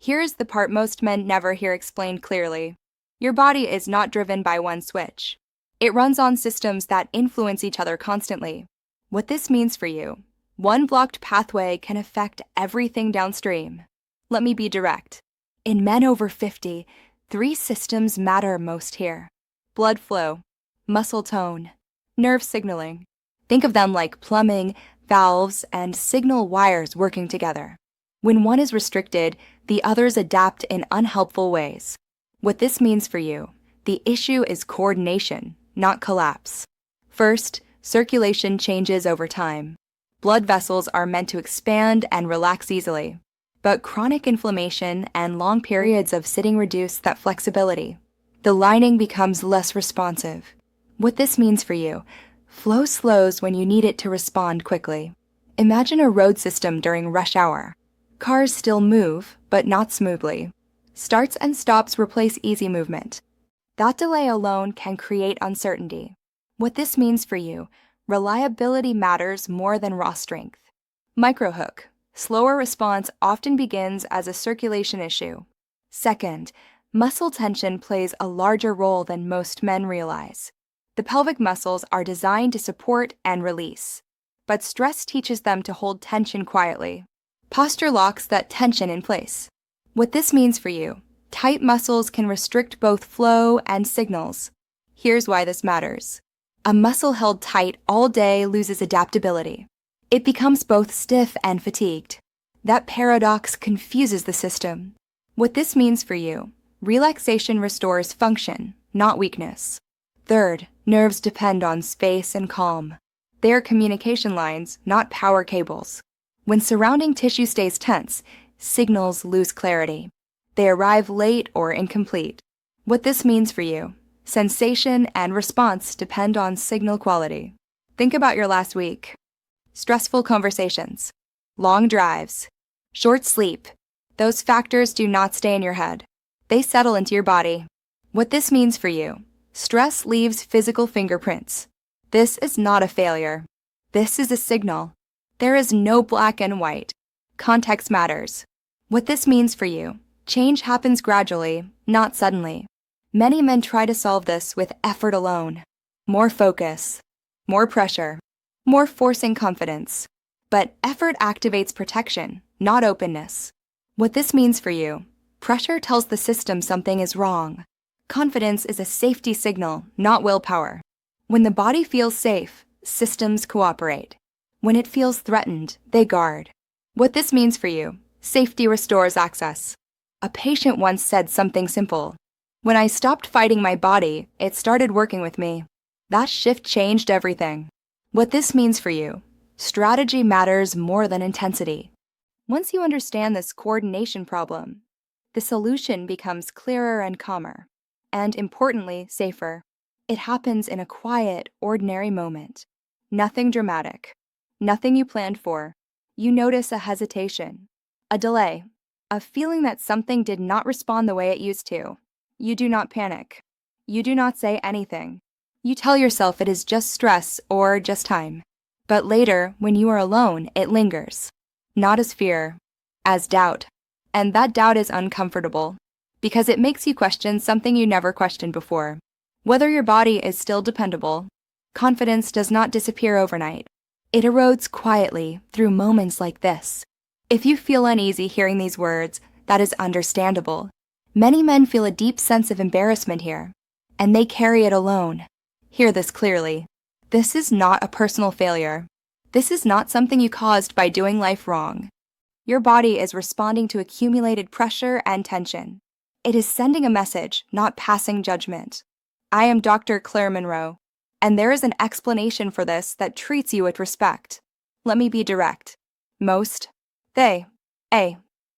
Here's the part most men never hear explained clearly. Your body is not driven by one switch. It runs on systems that influence each other constantly. What this means for you: one blocked pathway can affect everything downstream. Let me be direct. In men over 50, 3 systems matter most here: blood flow, muscle tone, nerve signaling. Think of them like plumbing, valves, and signal wires working together. When one is restricted, the others adapt in unhelpful ways. What this means for you: the issue is coordination, not collapse. First, circulation changes over time. Blood vessels are meant to expand and relax easily, but chronic inflammation and long periods of sitting reduce that flexibility. The lining becomes less responsive. What this means for you: flow slows when you need it to respond quickly. Imagine a road system during rush hour. Cars still move, but not smoothly. Starts and stops replace easy movement. That delay alone can create uncertainty. What this means for you: reliability matters more than raw strength. Microhook. Slower response often begins as a circulation issue. Second, muscle tension plays a larger role than most men realize. The pelvic muscles are designed to support and release, but stress teaches them to hold tension quietly. Posture locks that tension in place. What this means for you: tight muscles can restrict both flow and signals. Here's why this matters. A muscle held tight all day loses adaptability. It becomes both stiff and fatigued. That paradox confuses the system. What this means for you: relaxation restores function, not weakness. Third, nerves depend on space and calm. They are communication lines, not power cables. When surrounding tissue stays tense, signals lose clarity. They arrive late or incomplete. What this means for you: sensation and response depend on signal quality. Think about your last week. Stressful conversations, long drives, short sleep. Those factors do not stay in your head. They settle into your body. What this means for you: stress leaves physical fingerprints. This is not a failure. This is a signal. There is no black and white. Context matters. What this means for you: change happens gradually, not suddenly. Many men try to solve this with effort alone. More focus, more pressure, more forcing confidence. But effort activates protection, not openness. What this means for you: pressure tells the system something is wrong. Confidence is a safety signal, not willpower. When the body feels safe, systems cooperate. When it feels threatened, they guard. What this means for you: safety restores access. A patient once said something simple: "When I stopped fighting my body, it started working with me." That shift changed everything. What this means for you: strategy matters more than intensity. Once you understand this coordination problem, the solution becomes clearer and calmer, and importantly, safer. It happens in a quiet, ordinary moment. Nothing dramatic, nothing you planned for. You notice a hesitation, a delay, a feeling that something did not respond the way it used to. You do not panic. You do not say anything. You tell yourself it is just stress or just time. But later, when you are alone, it lingers. Not as fear, as doubt. And that doubt is uncomfortable, because it makes you question something you never questioned before. Whether your body is still dependable. Confidence does not disappear overnight. It erodes quietly through moments like this. If you feel uneasy hearing these words, that is understandable. Many men feel a deep sense of embarrassment here, and they carry it alone. Hear this clearly. This is not a personal failure. This is not something you caused by doing life wrong. Your body is responding to accumulated pressure and tension. It is sending a message, not passing judgment. I am Dr. Claire Monroe, and there is an explanation for this that treats you with respect. Let me be direct.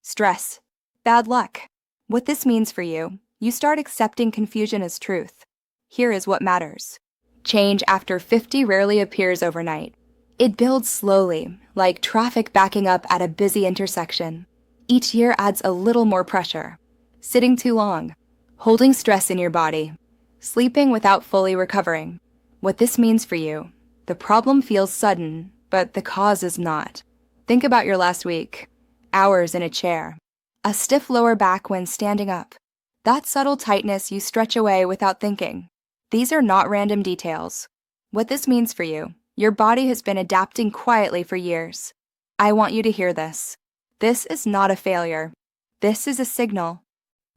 Stress, bad luck. What this means for you: you start accepting confusion as truth. Here is what matters. Change after 50 rarely appears overnight. It builds slowly, like traffic backing up at a busy intersection. Each year adds a little more pressure. Sitting too long, holding stress in your body, sleeping without fully recovering. What this means for you: the problem feels sudden, but the cause is not. Think about your last week. Hours in a chair, A stiff lower back when standing up. That subtle tightness you stretch away without thinking. These are not random details. What this means for you, your body has been adapting quietly for years. I want you to hear this. This is not a failure. This is a signal.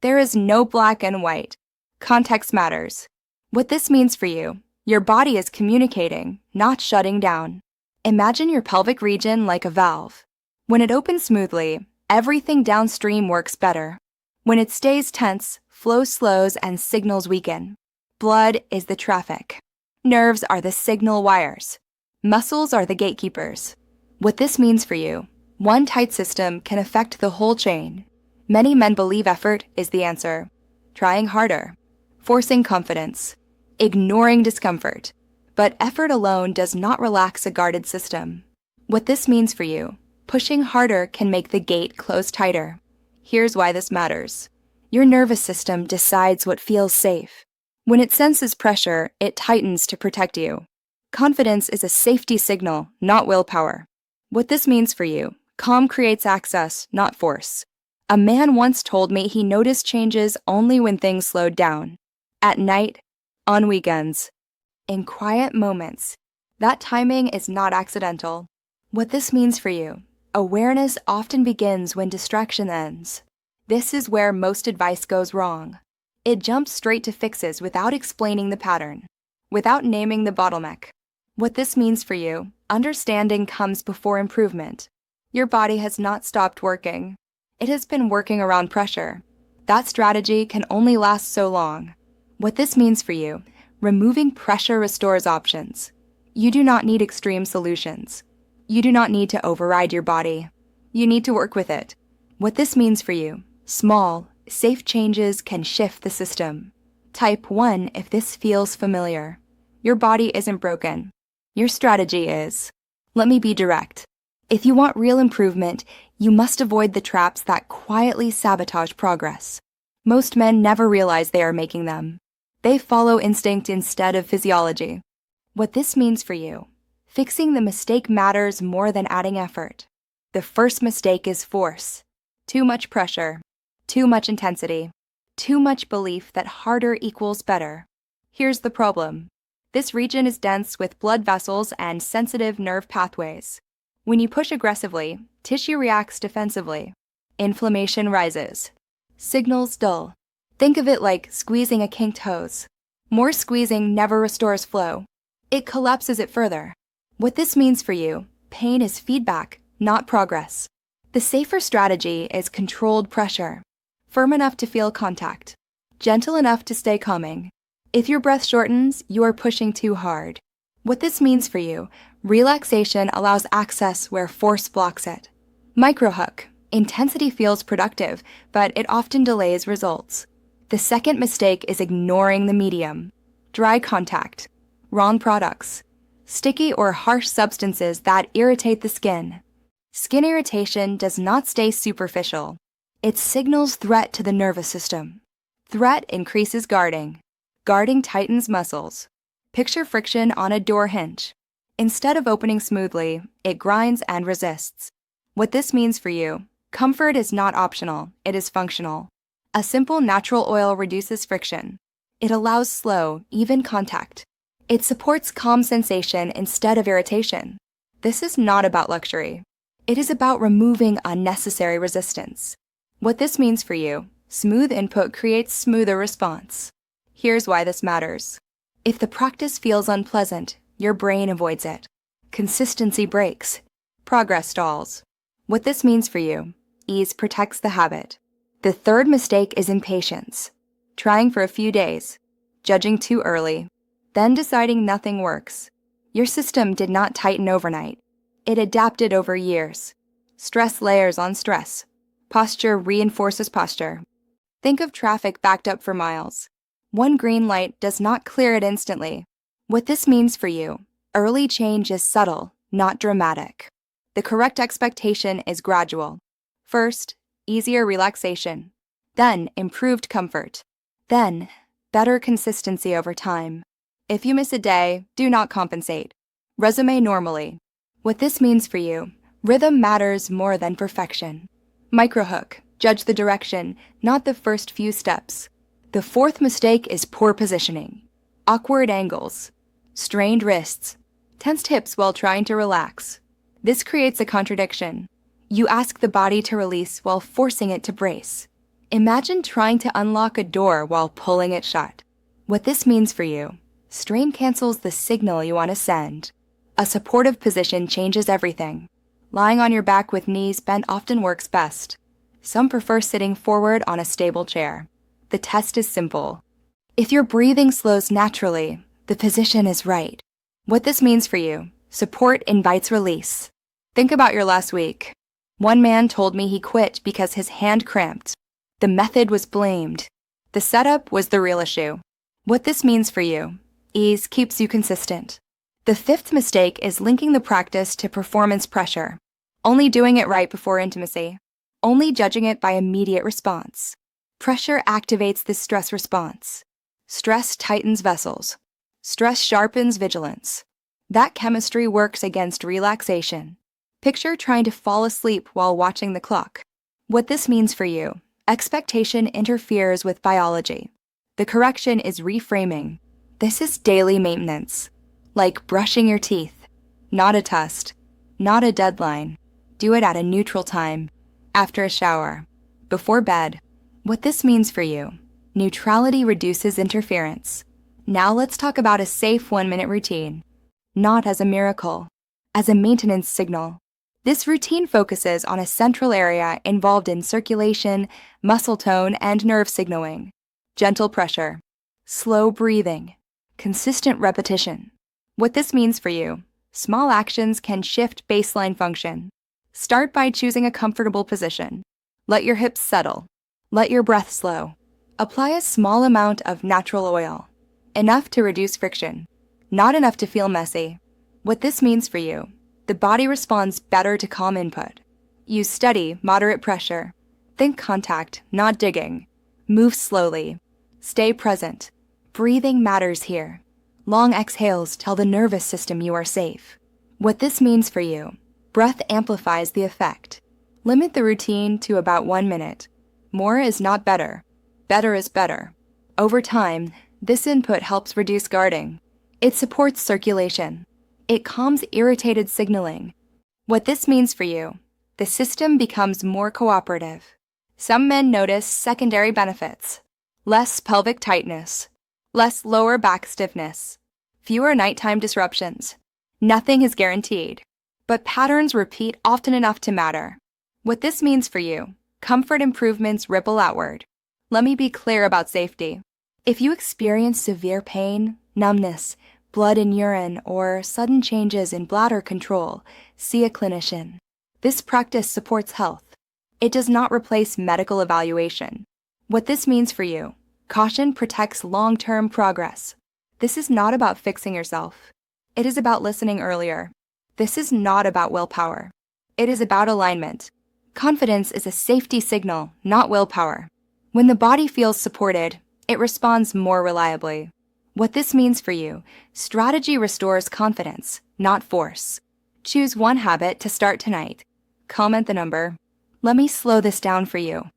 There is no black and white. Context matters. What this means for you, your body is communicating, not shutting down. Imagine your pelvic region like a valve. When it opens smoothly, everything downstream works better. When it stays tense, flow slows and signals weaken. Blood is the traffic. Nerves are the signal wires. Muscles are the gatekeepers. What this means for you, one tight system can affect the whole chain. Many men believe effort is the answer. Trying harder, forcing confidence, ignoring discomfort. But effort alone does not relax a guarded system. What this means for you, pushing harder can make the gate close tighter. Here's why this matters. Your nervous system decides what feels safe. When it senses pressure, it tightens to protect you. Confidence is a safety signal, not willpower. What this means for you, calm creates access, not force. A man once told me he noticed changes only when things slowed down. At night, on weekends, in quiet moments. That timing is not accidental. What this means for you, awareness often begins when distraction ends. This is where most advice goes wrong. It jumps straight to fixes without explaining the pattern, without naming the bottleneck. What this means for you, understanding comes before improvement. Your body has not stopped working. It has been working around pressure. That strategy can only last so long. What this means for you, removing pressure restores options. You do not need extreme solutions. You do not need to override your body. You need to work with it. What this means for you, small, safe changes can shift the system. Type 1 if this feels familiar. Your body isn't broken. Your strategy is. Let me be direct. If you want real improvement, you must avoid the traps that quietly sabotage progress. Most men never realize they are making them. They follow instinct instead of physiology. What this means for you, fixing the mistake matters more than adding effort. The first mistake is force. Too much pressure. Too much intensity. Too much belief that harder equals better. Here's the problem. This region is dense with blood vessels and sensitive nerve pathways. When you push aggressively, tissue reacts defensively. Inflammation rises. Signals dull. Think of it like squeezing a kinked hose. More squeezing never restores flow. It collapses it further. What this means for you, pain is feedback, not progress. The safer strategy is controlled pressure. Firm enough to feel contact. Gentle enough to stay calming. If your breath shortens, you are pushing too hard. What this means for you, relaxation allows access where force blocks it. Microhook. Intensity feels productive, but it often delays results. The second mistake is ignoring the medium. Dry contact. Wrong products. Sticky or harsh substances that irritate the skin. Skin irritation does not stay superficial. It signals threat to the nervous system. Threat increases guarding. Guarding tightens muscles. Picture friction on a door hinge. Instead of opening smoothly, it grinds and resists. What this means for you, comfort is not optional, it is functional. A simple natural oil reduces friction. It allows slow, even contact. It supports calm sensation instead of irritation. This is not about luxury. It is about removing unnecessary resistance. What this means for you, smooth input creates smoother response. Here's why this matters. If the practice feels unpleasant, your brain avoids it. Consistency breaks. Progress stalls. What this means for you, ease protects the habit. The third mistake is impatience. Trying for a few days, judging too early, then deciding nothing works. Your system did not tighten overnight. It adapted over years. Stress layers on stress. Posture reinforces posture. Think of traffic backed up for miles. One green light does not clear it instantly. What this means for you, early change is subtle, not dramatic. The correct expectation is gradual. First, easier relaxation. Then, improved comfort. Then, better consistency over time. If you miss a day, do not compensate. Resume normally. What this means for you, rhythm matters more than perfection. Microhook. Judge the direction, not the first few steps. The fourth mistake is poor positioning. Awkward angles, strained wrists, tensed hips while trying to relax. This creates a contradiction. You ask the body to release while forcing it to brace. Imagine trying to unlock a door while pulling it shut. What this means for you: strain cancels the signal you want to send. A supportive position changes everything. Lying on your back with knees bent often works best. Some prefer sitting forward on a stable chair. The test is simple. If your breathing slows naturally, the position is right. What this means for you: support invites release. Think about your last week. One man told me he quit because his hand cramped. The method was blamed. The setup was the real issue. What this means for you: ease keeps you consistent. The fifth mistake is linking the practice to performance pressure. Only doing it right before intimacy. Only judging it by immediate response. Pressure activates this stress response. Stress tightens vessels. Stress sharpens vigilance. That chemistry works against relaxation. Picture trying to fall asleep while watching the clock. What this means for you: expectation interferes with biology. The correction is reframing. This is daily maintenance. Like brushing your teeth. Not a test. Not a deadline. Do it at a neutral time. After a shower. Before bed. What this means for you: neutrality reduces interference. Now let's talk about a safe 1-minute routine. Not as a miracle, as a maintenance signal. This routine focuses on a central area involved in circulation, muscle tone, and nerve signaling. Gentle pressure, slow breathing, consistent repetition. What this means for you: small actions can shift baseline function. Start by choosing a comfortable position. Let your hips settle. Let your breath slow. Apply a small amount of natural oil. Enough to reduce friction. Not enough to feel messy. What this means for you: the body responds better to calm input. Use steady, moderate pressure. Think contact, not digging. Move slowly. Stay present. Breathing matters here. Long exhales tell the nervous system you are safe. What this means for you: breath amplifies the effect. Limit the routine to about 1 minute. More is not better. Better is better. Over time, this input helps reduce guarding. It supports circulation. It calms irritated signaling. What this means for you: the system becomes more cooperative. Some men notice secondary benefits: less pelvic tightness, less lower back stiffness, fewer nighttime disruptions. Nothing is guaranteed, but patterns repeat often enough to matter. What this means for you: comfort improvements ripple outward. Let me be clear about safety. If you experience severe pain, numbness, blood in urine, or sudden changes in bladder control, see a clinician. This practice supports health. It does not replace medical evaluation. What this means for you: caution protects long-term progress. This is not about fixing yourself. It is about listening earlier. This is not about willpower. It is about alignment. Confidence is a safety signal, not willpower. When the body feels supported, it responds more reliably. What this means for you: strategy restores confidence, not force. Choose one habit to start tonight. Comment the number. Let me slow this down for you.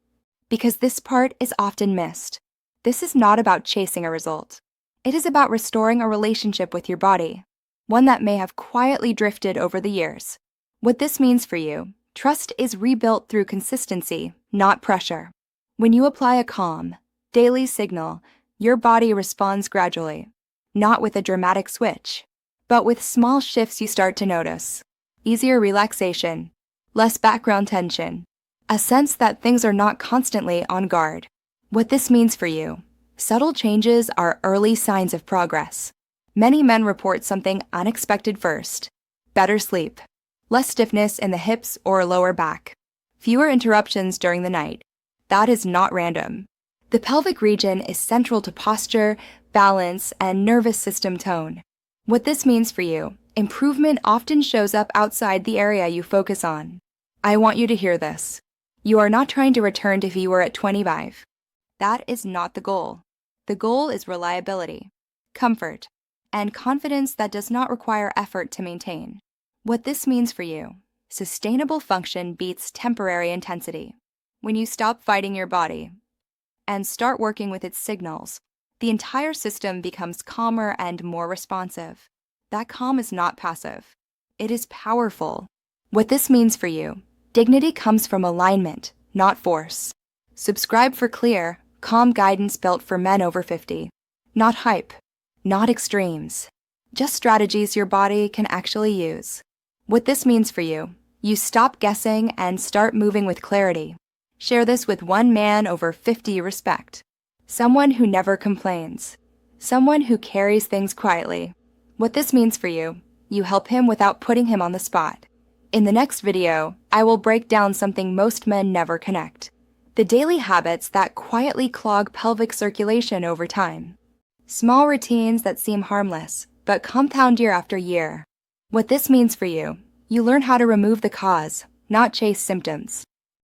Because this part is often missed. This is not about chasing a result. It is about restoring a relationship with your body, one that may have quietly drifted over the years. What this means for you: trust is rebuilt through consistency, not pressure. When you apply a calm, daily signal, your body responds gradually, not with a dramatic switch, but with small shifts you start to notice. Easier relaxation, less background tension, a sense that things are not constantly on guard. What this means for you: subtle changes are early signs of progress. Many men report something unexpected first: better sleep, less stiffness in the hips or lower back, fewer interruptions during the night. That is not random. The pelvic region is central to posture, balance, and nervous system tone. What this means for you: improvement often shows up outside the area you focus on. I want you to hear this. You are not trying to return to who you were at 25. That is not the goal. The goal is reliability, comfort, and confidence that does not require effort to maintain. What this means for you: sustainable function beats temporary intensity. When you stop fighting your body and start working with its signals, the entire system becomes calmer and more responsive. That calm is not passive. It is powerful. What this means for you: dignity comes from alignment, not force. Subscribe for clear, calm guidance built for men over 50. Not hype, not extremes, just strategies your body can actually use. What this means for you: you stop guessing and start moving with clarity. Share this with one man over 50 you respect. Someone who never complains. Someone who carries things quietly. What this means for you: you help him without putting him on the spot. In the next video, I will break down something most men never connect: the daily habits that quietly clog pelvic circulation over time. Small routines that seem harmless, but compound year after year. What this means for you: you learn how to remove the cause, not chase symptoms.